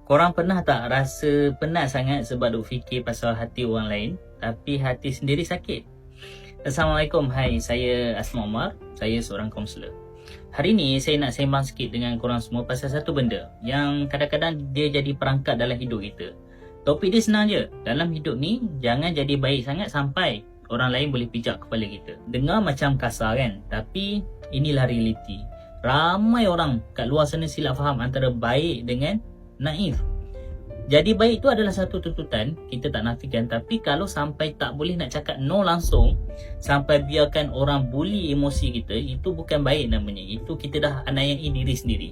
Korang pernah tak rasa penat sangat sebab duk fikir pasal hati orang lain, tapi hati sendiri sakit? Assalamualaikum, hai, saya Asma Omar, saya seorang kaunselor. Hari ni saya nak sembang sikit dengan korang semua pasal satu benda yang kadang-kadang dia jadi perangkat dalam hidup kita. Topik dia senang je, dalam hidup ni jangan jadi baik sangat sampai orang lain boleh pijak kepala kita. Dengar macam kasar kan, tapi inilah realiti. Ramai orang kat luar sana silap faham antara baik dengan naif. Jadi baik tu adalah satu tuntutan, kita tak nafikan. Tapi kalau sampai tak boleh nak cakap no langsung, sampai biarkan orang bully emosi kita, itu bukan baik namanya. Itu kita dah aniayai diri sendiri.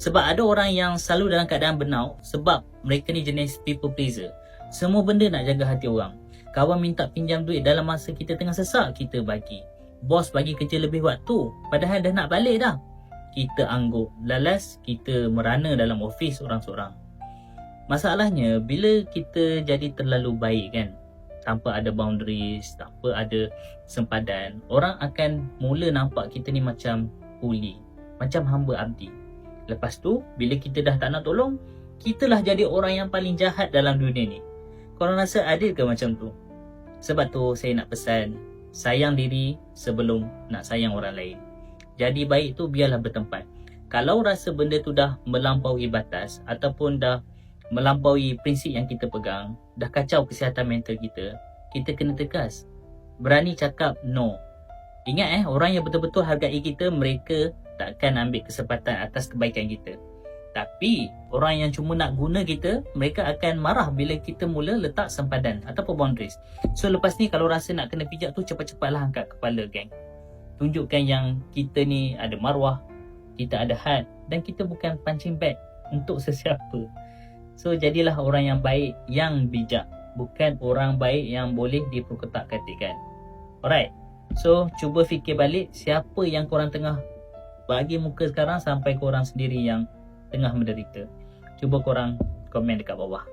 Sebab ada orang yang selalu dalam keadaan burnout sebab mereka ni jenis people pleaser. Semua benda nak jaga hati orang. Kawan minta pinjam duit dalam masa kita tengah sesak, kita bagi. Bos bagi kerja lebih waktu, padahal dah nak balik dah. Kita angguk, lalas kita merana dalam ofis orang-seorang. Masalahnya, bila kita jadi terlalu baik kan, tanpa ada boundaries, tanpa ada sempadan, orang akan mula nampak kita ni macam kuli, macam hamba abdi. Lepas tu, bila kita dah tak nak tolong, kitalah jadi orang yang paling jahat dalam dunia ni. Korang rasa adil ke macam tu? Sebab tu saya nak pesan, sayang diri sebelum nak sayang orang lain. Jadi baik tu biarlah bertempat. Kalau rasa benda tu dah melampaui batas ataupun dah melampaui prinsip yang kita pegang, dah kacau kesihatan mental kita, kita kena tegas. Berani cakap no. Ingat orang yang betul-betul hargai kita, mereka takkan ambil kesempatan atas kebaikan kita. Tapi orang yang cuma nak guna kita, mereka akan marah bila kita mula letak sempadan ataupun boundaries. So lepas ni kalau rasa nak kena pijak tu, cepat-cepatlah angkat kepala, geng. Tunjukkan yang kita ni ada maruah, kita ada had, dan kita bukan punching bag untuk sesiapa. So jadilah orang yang baik, yang bijak, bukan orang baik yang boleh diperketak-ketikkan. Alright, so cuba fikir balik siapa yang korang tengah bagi muka sekarang sampai korang sendiri yang tengah menderita. Cuba korang komen dekat bawah.